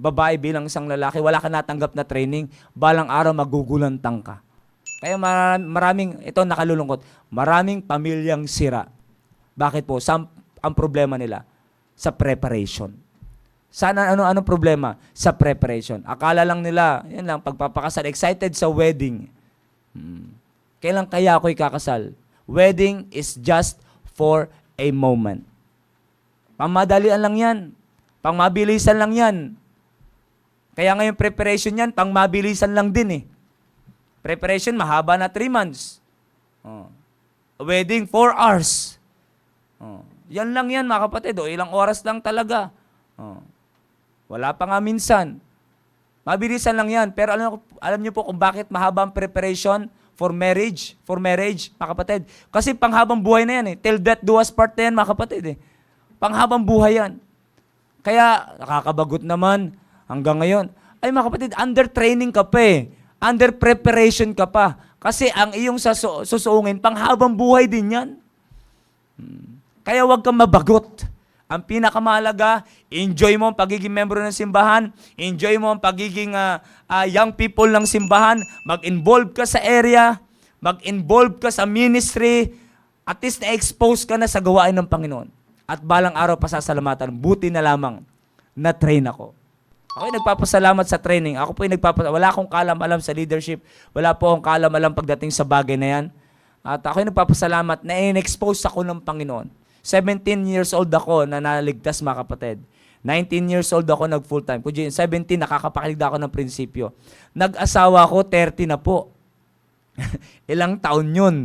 babae, bilang isang lalaki, wala kang natanggap na training, balang araw magugulantang ka. Kaya maraming, ito nakalulungkot, maraming pamilyang sira. Bakit po? Ang problema nila sa preparation. Sana anong problema? Sa preparation. Akala lang nila, yan lang, pagpapakasal, excited sa wedding. Kailan kaya ako'y kakasal? Wedding is just for a moment. Pangmadalian lang yan. Pangmabilisan lang yan. Kaya ngayon preparation yan, pangmabilisan lang din eh. Preparation, mahaba na 3 months. Wedding, 4 hours. Yan lang yan, mga kapatid. Ilang oras lang talaga. Wala pa nga minsan. Mabilisan lang yan. Pero alam niyo po kung bakit mahaba ang preparation for marriage, mga kapatid. Kasi panghabang buhay na yan eh. Till death do us part na yan, mga kapatid eh. Panghabang buhay yan. Kaya, nakakabagot naman hanggang ngayon. Ay mga kapatid, under training ka pa eh. Under preparation ka pa. Kasi ang iyong susuungin, panghabang buhay din yan. Kaya huwag kang mabagot. Ang pinakamahalaga, enjoy mo ang pagiging membro ng simbahan, enjoy mo ang pagiging young people ng simbahan, mag-involve ka sa area, mag-involve ka sa ministry, at least na-expose ka na sa gawain ng Panginoon. At balang araw pasasalamatan, buti na lamang na-train ako. Ako yung nagpapasalamat sa training. Ako po yung wala akong kalam-alam sa leadership. Wala po akong kalam-alam pagdating sa bagay na yan. At ako yung nagpapasalamat na in-expose ako ng Panginoon. 17 years old ako na naligtas, mga kapatid. 19 years old ako nag full-time. Kung 17, nakakapakilig ako ng prinsipyo. Nag-asawa ako, 30 na po. Ilang taon yun?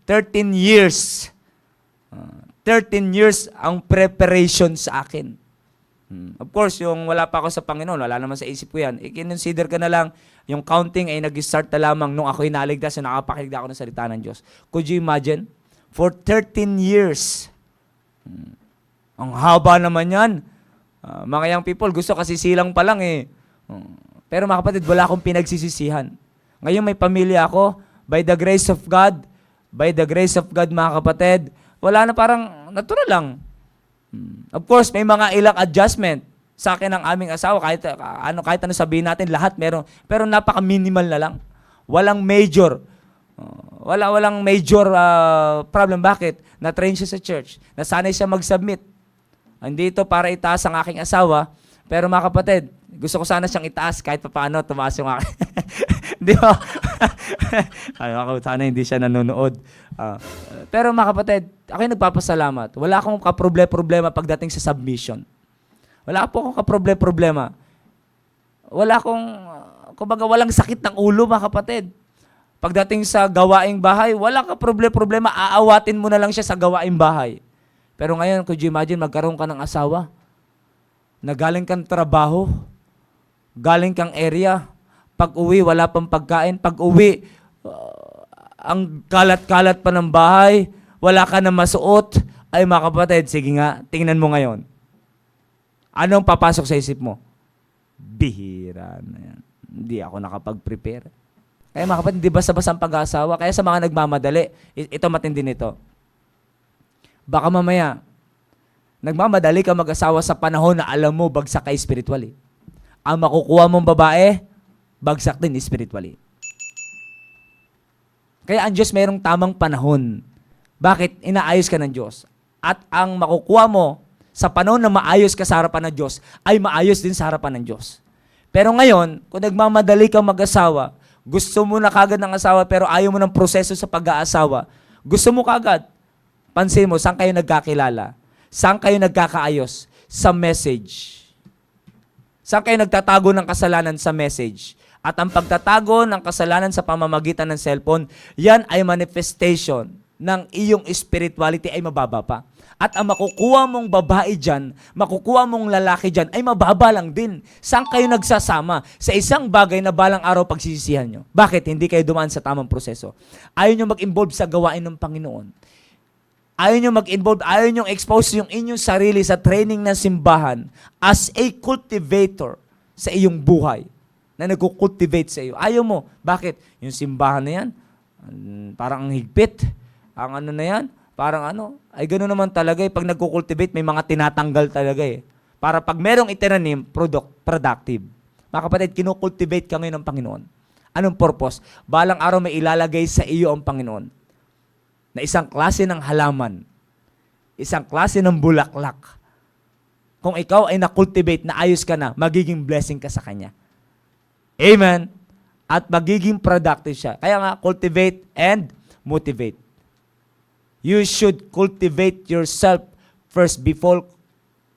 13 years. 13 years ang preparation sa akin. Of course, yung wala pa ako sa Panginoon, wala naman sa isip ko yan. I-consider ka na lang, yung counting ay nag-start na lamang nung ako'y naligtas, nakapakilig ako ng salita ng Diyos. Could you imagine? For 13 years. Ang haba naman yan. Mga young people, gusto kasi silang pa lang eh. Pero mga kapatid, wala akong pinagsisisihan. Ngayon may pamilya ako, by the grace of God, mga kapatid, wala na, parang natural lang. Of course, may mga ilang adjustment sa akin ng aming asawa, kahit ano sabihin natin, lahat meron. Pero napaka-minimal na lang. Walang major. Walang major problem. Bakit? Na-train siya sa church. Nasanay siya mag-submit. Hindi ito para itaas ang aking asawa, pero mga kapatid, gusto ko sana siyang itaas kahit paano tumaas yung akin. Di ba? Ako sana hindi siya nanonood. Pero mga kapatid, ako yung nagpapasalamat. Wala akong kaproblema pagdating sa submission. Wala po akong kaproblema. Wala akong, kumbaga walang sakit ng ulo, mga kapatid. Pagdating sa gawaing bahay, wala ka problema, aawatin mo na lang siya sa gawaing bahay. Pero ngayon, could you imagine, magkaroon ka ng asawa, na galing kang trabaho, galing kang area, pag-uwi, wala pang pagkain, pag-uwi, ang kalat-kalat pa ng bahay, wala ka na masuot, ay mga kapatid, sige nga, tingnan mo ngayon. Anong papasok sa isip mo? Bihira na yan. Hindi ako nakapag-prepare. Kaya mga kapatid, hindi basta-basta ang pag-aasawa. Kaya sa mga nagmamadali, ito matindi nito. Baka mamaya, nagmamadali ka mag-asawa sa panahon na alam mo, bagsak ka spiritually. Ang makukuha mong babae, bagsak din spiritually. Kaya ang Diyos mayroong tamang panahon. Bakit? Inaayos ka ng Diyos. At ang makukuha mo sa panahon na maayos ka sa harapan ng Diyos, ay maayos din sa harapan ng Diyos. Pero ngayon, kung nagmamadali kang mag-asawa, gusto mo na kagad ng asawa pero ayaw mo ng proseso sa pag-aasawa, gusto mo kagad, pansin mo, saan kayo nagkakilala? Saan kayo nagkakaayos? Sa message. Saan kayo nagtatago ng kasalanan? Sa message. At ang pagtatago ng kasalanan sa pamamagitan ng cellphone, yan ay manifestation ng iyong spirituality ay mababa pa. At ang makukuha mong babae dyan, makukuha mong lalaki dyan, ay mababa lang din. Saan kayo nagsasama? Sa isang bagay na balang araw pagsisisihan nyo. Bakit? Hindi kayo dumaan sa tamang proseso. Ayaw nyo mag-involve sa gawain ng Panginoon. Ayaw nyo mag-involve, ayaw nyo expose yung inyong sarili sa training ng simbahan as a cultivator sa iyong buhay na nag-cultivate sa iyo. Ayaw mo. Bakit? Yung simbahan na yan, parang ang higpit. Ang ano na yan, parang ano, ay gano'n naman talaga eh. Pag nagko-cultivate, may mga tinatanggal talaga eh. Para pag merong itinanim, productive. Mga kapatid, kinocultivate ka ngayon ng Panginoon. Anong purpose? Balang araw may ilalagay sa iyo ang Panginoon na isang klase ng halaman, isang klase ng bulaklak. Kung ikaw ay na-cultivate, na ayos ka na, magiging blessing ka sa Kanya. Amen? At magiging productive siya. Kaya nga, cultivate and motivate. You should cultivate yourself first before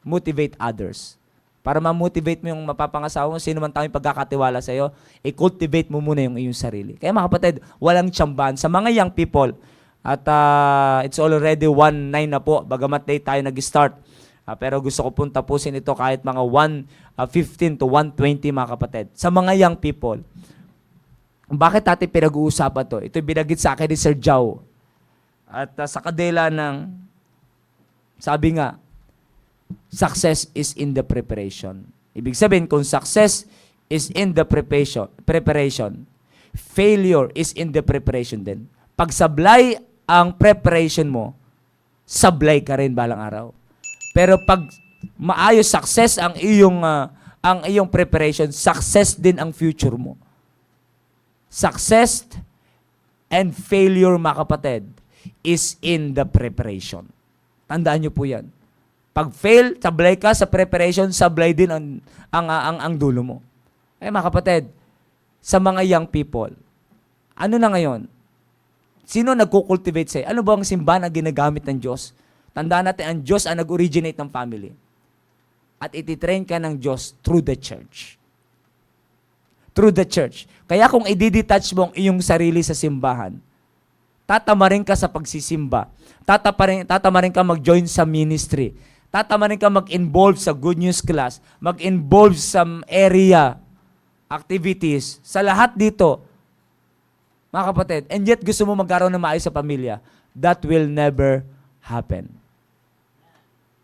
motivate others. Para ma-motivate mo yung mapapangasawa mo, sino man tayong pagkakatiwala sa iyo, i-cultivate mo muna yung iyong sarili. Kaya mga kapatid, walang tsambahan. Sa mga young people, at it's already 1:09 na po, bagamat late tayo nag-start. Pero gusto ko pong tapusin ito kahit mga 1:15 to 1:20 mga kapatid. Sa mga young people, bakit natin pinag-uusapan to? Ito binagit sa akin ni Sir Joe. At sa kadela ng, sabi nga, success is in the preparation. Ibig sabihin, kung success is in the preparation, failure is in the preparation din. Pag sablay ang preparation mo, sablay ka rin balang araw. Pero pag maayos success ang iyong preparation, success din ang future mo. Success and failure, mga kapatid, is in the preparation. Tandaan niyo po yan. Pag fail, sablay ka sa preparation, sablay din ang dulo mo. Eh mga kapatid, sa mga young people, ano na ngayon? Sino nagko-cultivate sa'yo? Ano ba ang simbahan na ginagamit ng Diyos? Tandaan natin, ang Diyos ang nag-originate ng family. At ititrain ka ng Diyos through the church. Through the church. Kaya kung i-detach mo ang iyong sarili sa simbahan, tatamarin ka sa pagsisimba. Tatamarin ka mag-join sa ministry. Tatamarin ka mag-involve sa good news class. Mag-involve sa area activities. Sa lahat dito, mga kapatid, and yet gusto mo magkaroon ng maayos sa pamilya, that will never happen.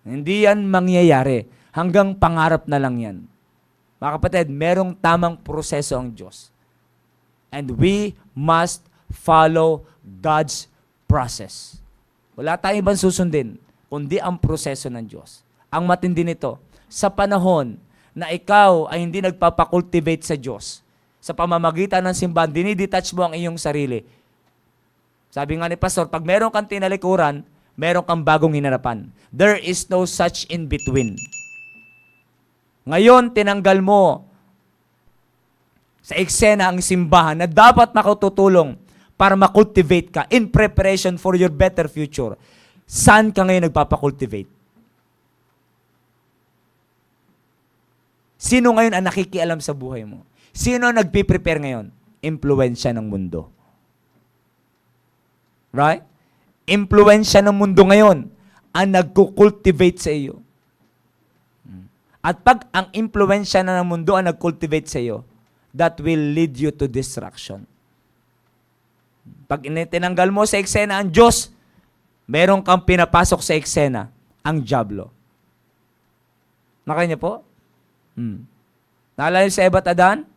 Hindi yan mangyayari. Hanggang pangarap na lang yan. Mga kapatid, merong tamang proseso ang Diyos. And we must follow God's process. Wala tayong ibang susundin, kundi ang proseso ng Diyos. Ang matindi nito, sa panahon na ikaw ay hindi nagpapakultivate sa Diyos, sa pamamagitan ng simbahan, dinidetach mo ang iyong sarili. Sabi nga ni Pastor, pag meron kang tinalikuran, meron kang bagong hinarapan. There is no such in between. Ngayon, tinanggal mo sa eksena ang simbahan na dapat makatutulong para makultivate ka in preparation for your better future. Saan ka ngayon nagpapakultivate? Sino ngayon ang nakikialam sa buhay mo? Sino ang nagpiprepare ngayon? Impluwensya ng mundo. Right? Impluwensya ng mundo ngayon ang nagkukultivate sa iyo. At pag ang impluwensya na ng mundo ang nagkultivate sa iyo, that will lead you to destruction. Pag tinanggal mo sa eksena ang Diyos, meron kang pinapasok sa eksena, ang dyablo. Nakaya niyo po? Naalala niyo sa Eva at Adan?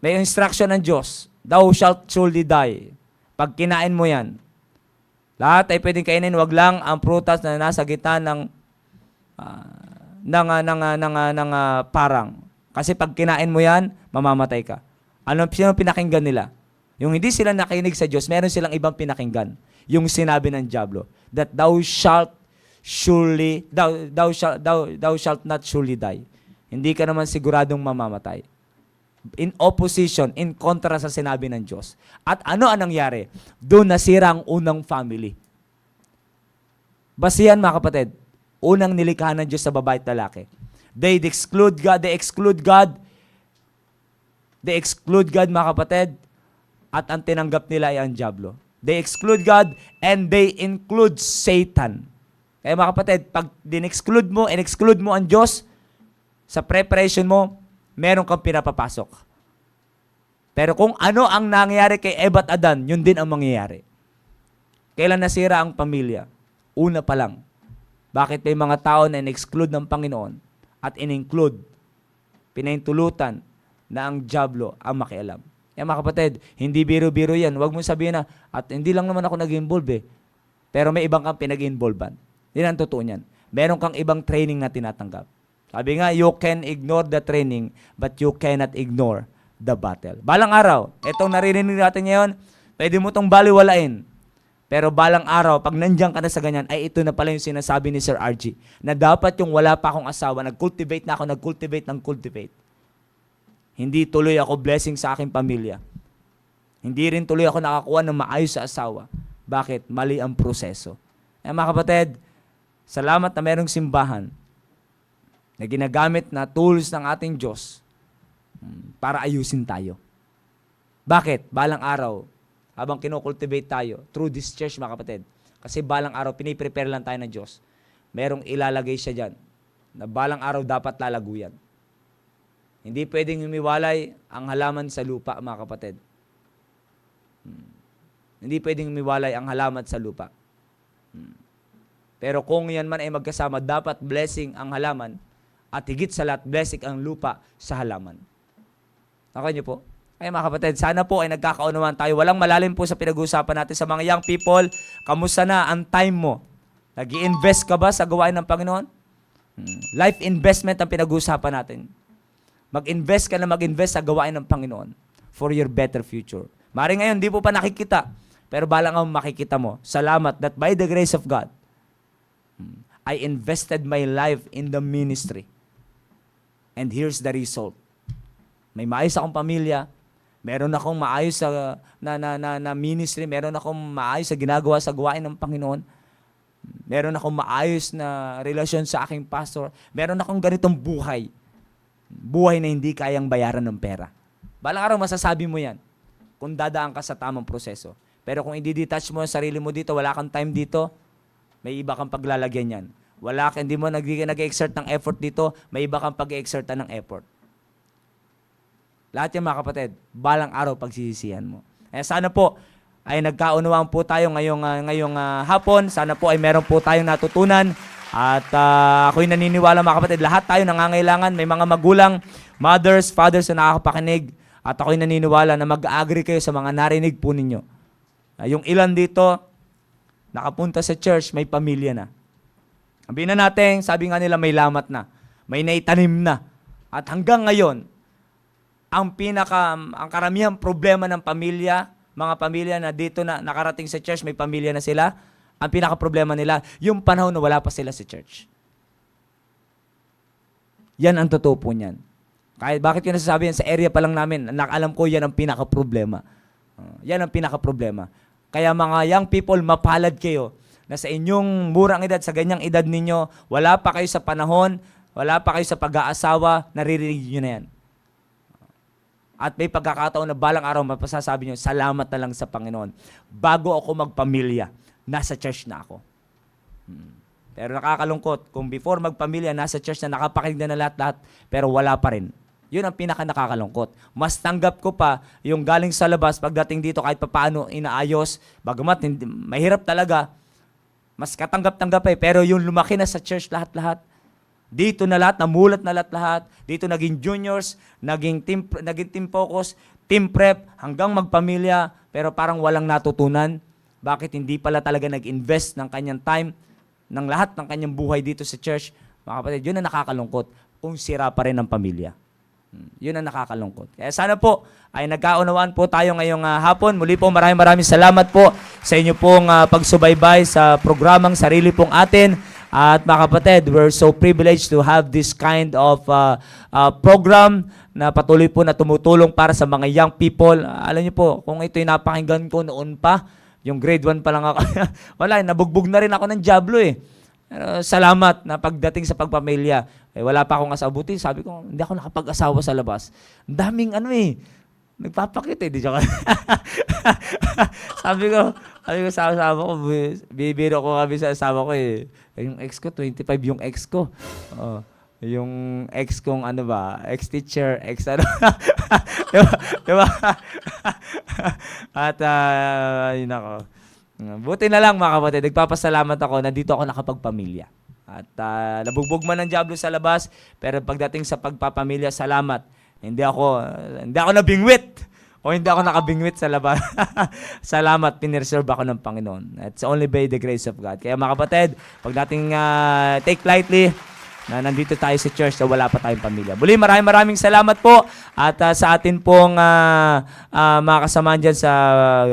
May instruction ng Diyos, thou shalt surely die. Pag kinain mo yan, lahat ay pwedeng kainin, wag lang ang prutas na nasa gitna ng parang. Kasi pag kinain mo yan, mamamatay ka. Sino pinakinggan nila? Yung hindi sila nakinig sa Diyos, meron silang ibang pinakinggan. Yung sinabi ng dyablo, that thou shalt not surely die. hindi ka naman siguradong mamamatay. In opposition, in kontra sa sinabi ng Diyos. At ano ang nangyari? Doon nasira ang unang family. Basihan mga kapatid, unang nilikha ng Diyos sa babae at lalaki. They exclude God, mga kapatid, at ang tinanggap nila ay ang diablo. They exclude God and they include Satan. Kaya mga kapatid, pag din-exclude mo and exclude mo ang Diyos, sa preparation mo, meron kang pinapapasok. Pero kung ano ang nangyayari kay Eva at Adan, yun din ang mangyayari. Kailan nasira ang pamilya? Una pa lang. Bakit may mga tao na in-exclude ng Panginoon at in-include, pinaintulutan na ang diablo ang makialam? Yan mga kapatid, hindi biro-biro yan. Huwag mo sabihin na, at hindi lang naman ako nag-involve eh. Pero may ibang kang pinag-involvean. Yan ang totoo niyan. Meron kang ibang training na tinatanggap. Sabi nga, you can ignore the training, but you cannot ignore the battle. Balang araw, itong naririnig natin ngayon, pwede mo itong baliwalain. Pero balang araw, pag nandiyan ka na sa ganyan, ay ito na pala yung sinasabi ni Sir RG, na dapat yung wala pa akong asawa, nag-cultivate na ako, nag-cultivate. Hindi tuloy ako blessing sa aking pamilya. Hindi rin tuloy ako nakakuha ng maayos sa asawa. Bakit? Mali ang proseso. Mga kapatid, salamat na merong simbahan na ginagamit na tools ng ating Diyos para ayusin tayo. Bakit? Balang araw, habang kinocultivate tayo, through this church mga kapatid, kasi balang araw, piniprepare lang tayo ng Diyos. Merong ilalagay siya dyan, na balang araw dapat lalago yan. Hindi pwedeng humiwalay ang halaman sa lupa, mga kapatid. Hindi pwedeng humiwalay ang halaman sa lupa. Pero kung yan man ay magkasama, dapat blessing ang halaman at higit sa lahat, blessing ang lupa sa halaman. Okay niyo po? Ay mga kapatid, sana po ay nagkakaunawaan tayo. Walang malalim po sa pinag-uusapan natin sa mga young people. Kamusta na ang time mo? Nag-i-invest ka ba sa gawain ng Panginoon? Life investment ang pinag-uusapan natin. Mag-invest ka na mag-invest sa gawain ng Panginoon for your better future. Mari ngayon, di po pa nakikita. Pero balang ang makikita mo. Salamat that by the grace of God, I invested my life in the ministry. And here's the result. May maayos akong pamilya, meron akong maayos na ministry, meron akong maayos sa ginagawa sa gawain ng Panginoon, meron akong maayos na relasyon sa aking pastor, meron akong ganitong buhay. Buhay na hindi kayang bayaran ng pera. Balang araw masasabi mo yan kung dadaan ka sa tamang proseso. Pero kung i-detach mo ang sarili mo dito, wala kang time dito, may iba kang paglalagyan yan. Hindi mo nag-exert ng effort dito, may iba kang pag-exertan ng effort. Lahat yan mga kapatid, balang araw pagsisisihan mo. Sana po ay nagkaunawaan po tayo ngayong hapon. Sana po ay meron po tayong natutunan. At ako'y naniniwala mga kapatid, lahat tayo nangangailangan. May mga magulang, mothers, fathers na nakakapakinig. At ako'y naniniwala na mag-agree kayo sa mga narinig po ninyo. Yung ilan dito, nakapunta sa church, may pamilya na. Sabihin na natin, sabi nga nila may lamat na. May naitanim na. At hanggang ngayon, ang karamihang problema ng pamilya, mga pamilya na dito na nakarating sa church, may pamilya na sila, ang pinaka-problema nila, yung panahon na wala pa sila sa church. Yan ang totoo po niyan. Kahit bakit ko nasasabi yan sa area pa lang namin, alam ko yan ang pinaka-problema. Yan ang pinaka-problema. Kaya mga young people, mapalad kayo na sa inyong murang edad, sa ganyang edad ninyo, wala pa kayo sa panahon, wala pa kayo sa pag-aasawa, naririnig nyo na yan. At may pagkakataon na balang araw, mapasasabi nyo, salamat na lang sa Panginoon. Bago ako magpamilya, nasa church na ako. Pero nakakalungkot, kung before magpamilya, nasa church na nakapakinig na lahat-lahat, pero wala pa rin. Yun ang pinaka-nakakalungkot. Mas tanggap ko pa yung galing sa labas, pagdating dito kahit papaano inaayos, bagamat mahirap talaga, mas katanggap-tanggap pero yung lumaki na sa church lahat-lahat, dito na lahat, namulat na lahat-lahat, dito naging juniors, naging team focus, team prep, hanggang magpamilya, pero parang walang natutunan. Bakit hindi pala talaga nag-invest ng kanyang time, ng lahat ng kanyang buhay dito sa church? Mga kapatid, yun ang nakakalungkot kung sira pa rin ang pamilya. Yun ang nakakalungkot. Kaya sana po ay nagkaunawaan po tayo ngayong hapon. Muli po maraming salamat po sa inyo pong pagsubaybay sa programang Sarili Pong Atin. At mga kapatid, we're so privileged to have this kind of program na patuloy po na tumutulong para sa mga young people. Alam niyo po, kung ito'y napakinggan ko noon pa, yung grade 1 pa lang ako, wala, nabugbog na rin ako ng Diablo eh. Pero salamat na pagdating sa pagpamilya, wala pa akong asabuti. Sabi ko, hindi ako nakapag-asawa sa labas. Ang daming nagpapakit eh. Di siya sabi ko sa asawa ko, bibiro ko kami sa asawa ko eh. Yung ex ko, 25 yung ex ko. Yung ex kong ex-teacher, diba? At, yun ako. Buti na lang mga kapatid, nagpapasalamat ako na dito ako nakapagpamilya. At nabugbog man ng Diablo sa labas, pero pagdating sa pagpapamilya, salamat. Hindi ako nabingwit o hindi ako nakabingwit sa labas. Salamat, pinreserve ako ng Panginoon. It's only by the grace of God. Kaya mga kapatid, pagdating take lightly, na nandito tayo sa church na wala pa tayong pamilya. Muli, maraming salamat po at sa atin pong mga kasamahan dyan sa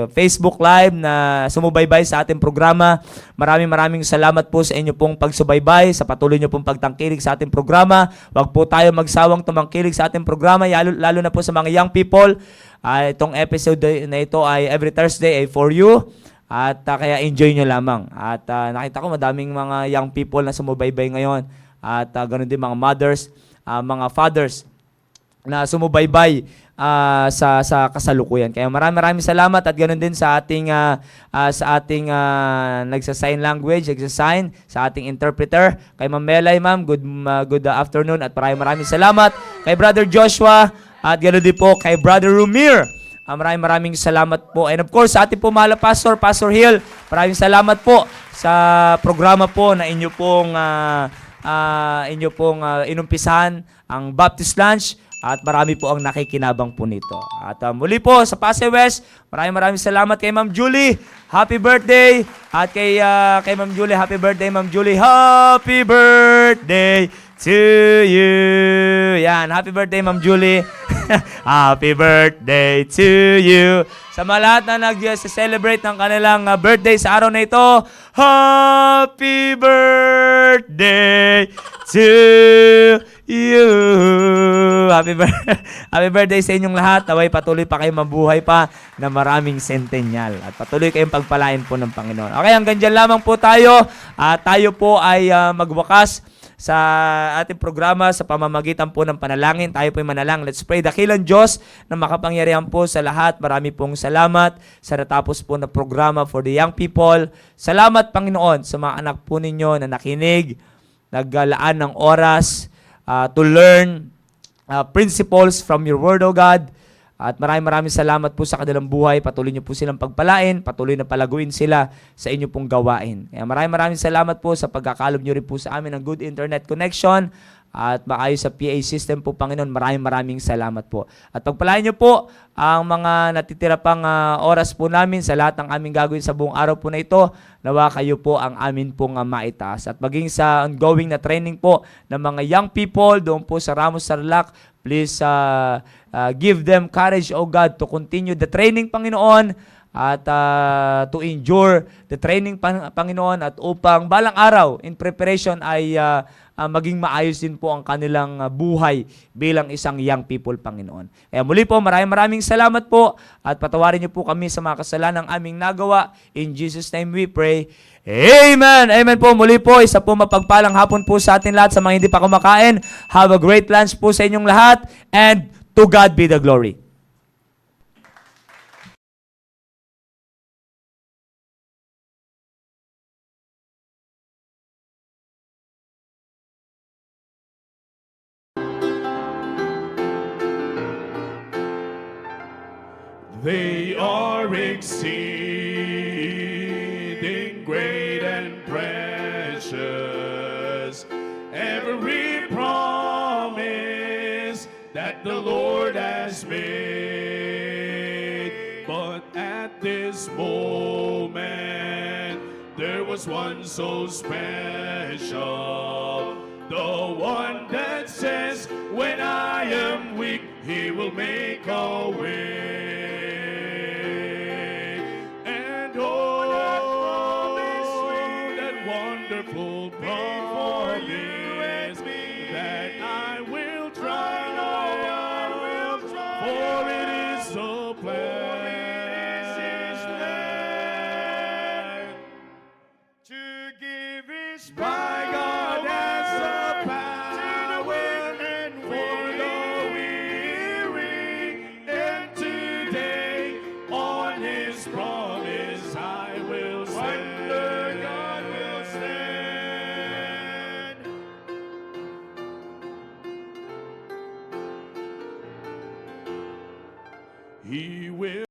Facebook Live na sumubaybay sa ating programa. Maraming salamat po sa inyo pong pagsubaybay, sa patuloy nyo pong pagtangkilik sa ating programa. Huwag po tayo magsawang tumangkilik sa ating programa, lalo na po sa mga young people. Itong episode na ito ay every Thursday ay for you. At kaya enjoy nyo lamang. At nakita ko madaming mga young people na sumubaybay ngayon. At ganoon din mga mothers, mga fathers na sumubaybay sa kasalukuyan. Kaya maraming salamat at ganoon din sa ating nagsa-sign language, nagsa-sign sa ating interpreter. Kay Ma'am Melay, ma'am, good afternoon at maraming salamat. Kay Brother Joshua at ganoon din po kay Brother Rumir. Maraming salamat po. And of course, sa ating po mahal na Pastor Hill, maraming salamat po sa programa po na inyo pong inumpisahan ang Baptist Lunch at marami po ang nakikinabang po nito. At muli po sa Pasay West, maraming salamat kay Ma'am Julie. Happy birthday! At kay Ma'am Julie, happy birthday Ma'am Julie. Happy birthday to you. Yan, happy birthday Ma'am Julie. Happy birthday to you. Sa mga lahat na nag-celebrate ng kanilang birthday sa araw na ito, happy birthday to you. Happy birthday sa inyong lahat. Naway patuloy pa kayong mabuhay pa na maraming centennial. At patuloy kayong pagpalain po ng Panginoon. Okay, hanggang dyan lamang po tayo. Tayo po ay magwakas sa ating programa sa pamamagitan po ng panalangin. Tayo po ay manalangin. Let's pray. Dakilang Diyos na makapangyarihan po sa lahat. Marami pong salamat sa natapos po na programa for the young people. Salamat Panginoon sa mga anak po ninyo na nakinig, naglaan ng oras to learn principles from your word, O God. At maraming salamat po sa kanilang buhay. Patuloy niyo po silang pagpalain. Patuloy na palaguin sila sa inyo pong gawain. Kaya maraming salamat po sa pagkakalob niyo rin po sa amin ng good internet connection at maayos sa PA system po, Panginoon. Maraming salamat po. At pagpalain niyo po ang mga natitira pang oras po namin sa lahat ng aming gagawin sa buong araw po na ito. Nawa kayo po ang amin pong maitaas. At maging sa ongoing na training po ng mga young people doon po sa Ramos Sarlac, please give them courage, O God, to continue the training, Panginoon, at to endure the training, Panginoon, at upang balang araw, in preparation, ay maging maayos din po ang kanilang buhay bilang isang young people, Panginoon. Kaya muli po, maraming salamat po, at patawarin niyo po kami sa mga kasalanang aming nagawa. In Jesus' name we pray. Amen! Amen po. Muli po, isa po mapagpalang hapon po sa atin lahat. Sa mga hindi pa kumakain, have a great lunch po sa inyong lahat, and to God be the glory. They are exceeding great and precious. Every promise that the Lord has made. But at this moment, there was one so special. The one that says, when I am weak, He will make a way. And oh, that wonderful promise. plan. To give His power. My God has the power and for the weary. And today on His promise I will stand. Wonder God will stand. He will.